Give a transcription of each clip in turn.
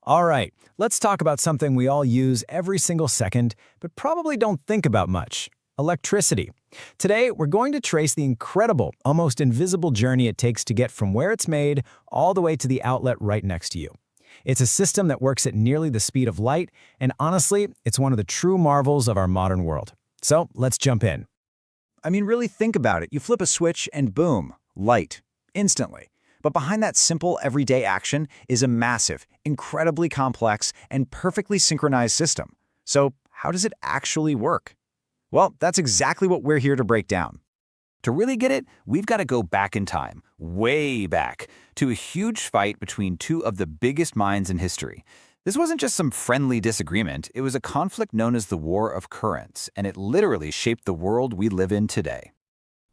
All right, let's talk about something we all use every single second, but probably don't think about much: electricity. Today, we're going to trace the incredible, almost invisible journey it takes to get from where it's made all the way to the outlet right next to you. It's a system that works at nearly the speed of light, and honestly, it's one of the true marvels of our modern world. So let's jump in. I mean, really think about it. You flip a switch and boom, light, instantly. But behind that simple, everyday action is a massive, incredibly complex, and perfectly synchronized system. So how does it actually work? Well, that's exactly what we're here to break down. To really get it, we've got to go back in time, way back, to a huge fight between two of the biggest minds in history. This wasn't just some friendly disagreement, it was a conflict known as the War of Currents, and it literally shaped the world we live in today.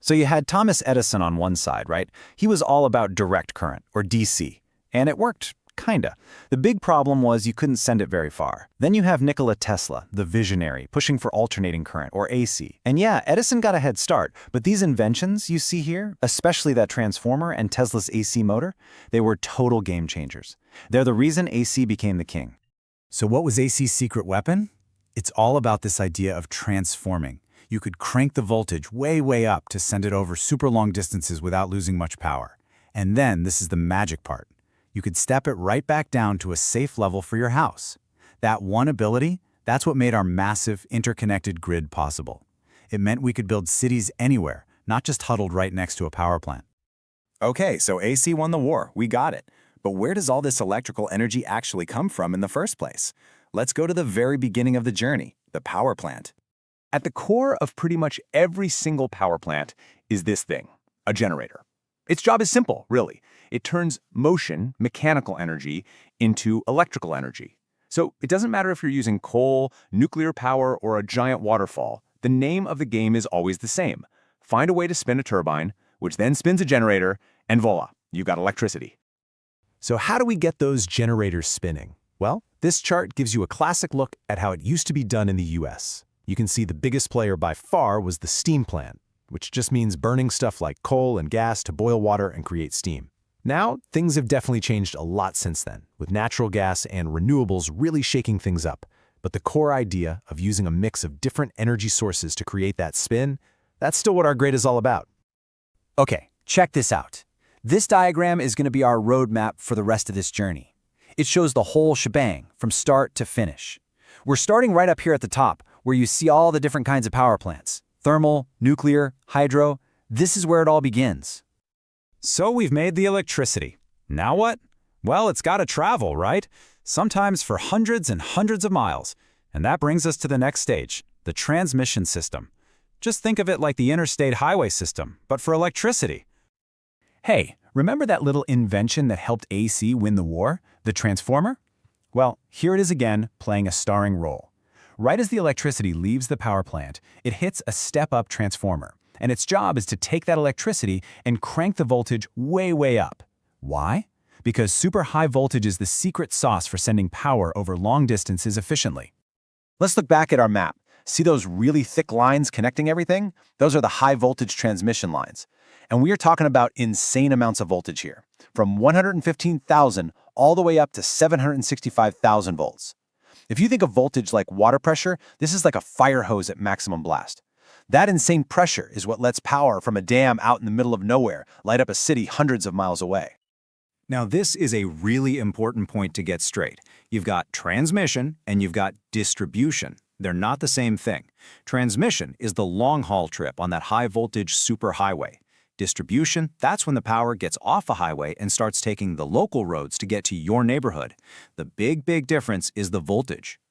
So you had Thomas Edison on one side, right? He was all about direct current, or DC. And it worked, kinda. The big problem was you couldn't send it very far. Then you have Nikola Tesla, the visionary, pushing for alternating current, or AC. And yeah, Edison got a head start, but these inventions you see here, especially that transformer and Tesla's AC motor, they were total game changers. They're the reason AC became the king. So what was AC's secret weapon? It's all about this idea of transforming. You could crank the voltage way up to send it over super long distances without losing much power. And then, this is the magic part, you could step it right back down to a safe level for your house. That one ability, that's what made our massive, interconnected grid possible. It meant we could build cities anywhere, not just huddled right next to a power plant. Okay, so AC won the war, we got it. But where does all this electrical energy actually come from in the first place? Let's go to the very beginning of the journey, the power plant. At the core of pretty much every single power plant is this thing, a generator. Its job is simple, really. It turns motion, mechanical energy, into electrical energy. So it doesn't matter if you're using coal, nuclear power, or a giant waterfall. The name of the game is always the same. Find a way to spin a turbine, which then spins a generator, and voila, you've got electricity. So how do we get those generators spinning? Well, this chart gives you a classic look at how it used to be done in the US. You can see the biggest player by far was the steam plant, which just means burning stuff like coal and gas to boil water and create steam. Now, things have definitely changed a lot since then, with natural gas and renewables really shaking things up. But the core idea of using a mix of different energy sources to create that spin, that's still what our grid is all about. Okay, check this out. This diagram is going to be our roadmap for the rest of this journey. It shows the whole shebang, from start to finish. We're starting right up here at the top, where you see all the different kinds of power plants. Thermal, nuclear, hydro. This is where it all begins. So we've made the electricity. Now what? Well, it's got to travel, right? Sometimes for hundreds and hundreds of miles. And that brings us to the next stage, the transmission system. Just think of it like the interstate highway system, but for electricity. Hey, remember that little invention that helped AC win the war? The transformer? Well, here it is again, playing a starring role. Right as the electricity leaves the power plant, it hits a step-up transformer, and its job is to take that electricity and crank the voltage way up. Why? Because super high voltage is the secret sauce for sending power over long distances efficiently. Let's look back at our map. See those really thick lines connecting everything? Those are the high voltage transmission lines. And we are talking about insane amounts of voltage here, from 115,000 all the way up to 765,000 volts. If you think of voltage like water pressure, this is like a fire hose at maximum blast. That insane pressure is what lets power from a dam out in the middle of nowhere light up a city hundreds of miles away. Now, this is a really important point to get straight. You've got transmission and you've got distribution. They're not the same thing. Transmission is the long-haul trip on that high-voltage superhighway. Distribution, that's when the power gets off a highway and starts taking the local roads to get to your neighborhood. The big difference is the voltage.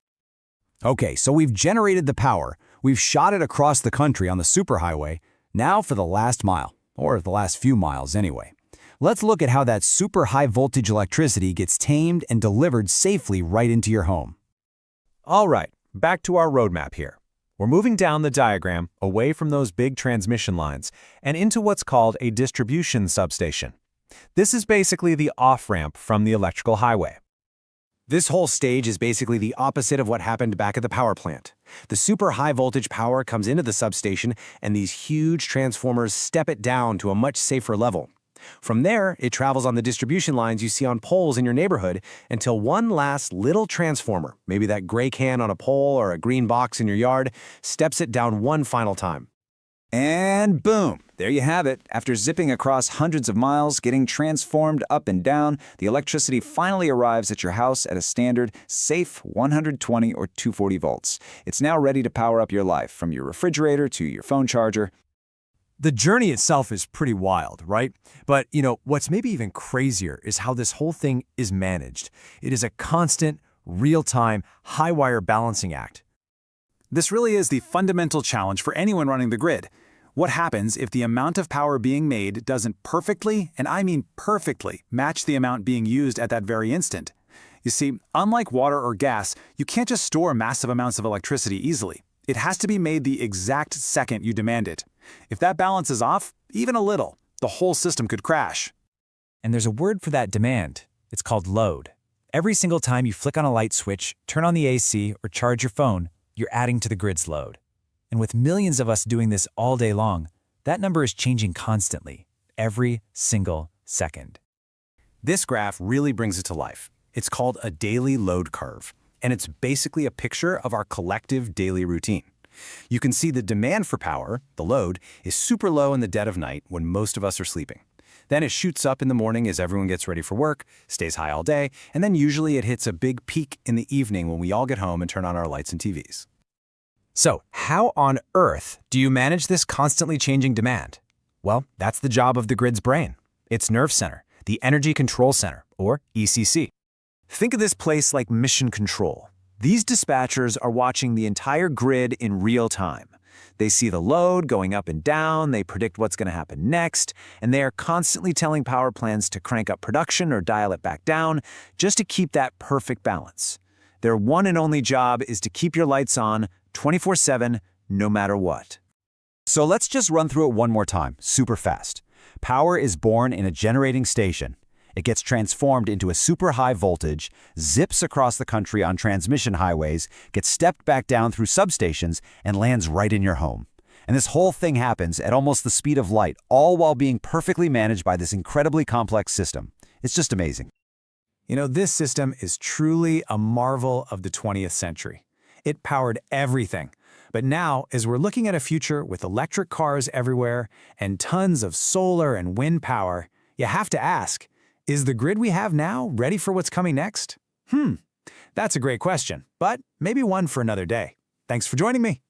Okay, so we've generated the power. We've shot it across the country on the superhighway. Now for the last mile, or the last few miles anyway. Let's look at how that super high voltage electricity gets tamed and delivered safely right into your home. All right, back to our roadmap here. We're moving down the diagram away from those big transmission lines and into what's called a distribution substation. This is basically the off-ramp from the electrical highway. This whole stage is basically the opposite of what happened back at the power plant. The super high voltage power comes into the substation and these huge transformers step it down to a much safer level. From there, it travels on the distribution lines you see on poles in your neighborhood until one last little transformer, maybe that gray can on a pole or a green box in your yard, steps it down one final time. And boom! There you have it. After zipping across hundreds of miles, getting transformed up and down, the electricity finally arrives at your house at a standard, safe 120 or 240 volts. It's now ready to power up your life, from your refrigerator to your phone charger. The journey itself is pretty wild, right? But, what's maybe even crazier is how this whole thing is managed. It is a constant, real-time, high-wire balancing act. This really is the fundamental challenge for anyone running the grid. What happens if the amount of power being made doesn't perfectly, and I mean perfectly, match the amount being used at that very instant? You see, unlike water or gas, you can't just store massive amounts of electricity easily. It has to be made the exact second you demand it. If that balance is off, even a little, the whole system could crash. And there's a word for that demand. It's called load. Every single time you flick on a light switch, turn on the AC, or charge your phone, you're adding to the grid's load. And with millions of us doing this all day long, that number is changing constantly, every single second. This graph really brings it to life. It's called a daily load curve, and it's basically a picture of our collective daily routine. You can see the demand for power, the load, is super low in the dead of night when most of us are sleeping. Then it shoots up in the morning as everyone gets ready for work, stays high all day, and then usually it hits a big peak in the evening when we all get home and turn on our lights and TVs. So, how on earth do you manage this constantly changing demand? Well, that's the job of the grid's brain, its nerve center, the Energy Control Center, or ECC. Think of this place like mission control. These dispatchers are watching the entire grid in real time. They see the load going up and down, they predict what's going to happen next, and they are constantly telling power plants to crank up production or dial it back down just to keep that perfect balance. Their one and only job is to keep your lights on 24/7, no matter what. So let's just run through it one more time, super fast. Power is born in a generating station. It gets transformed into a super high voltage, zips across the country on transmission highways, gets stepped back down through substations, and lands right in your home. And this whole thing happens at almost the speed of light, all while being perfectly managed by this incredibly complex system. It's just amazing. This system is truly a marvel of the 20th century. It powered everything. But now, as we're looking at a future with electric cars everywhere and tons of solar and wind power, you have to ask, is the grid we have now ready for what's coming next? That's a great question, but maybe one for another day. Thanks for joining me.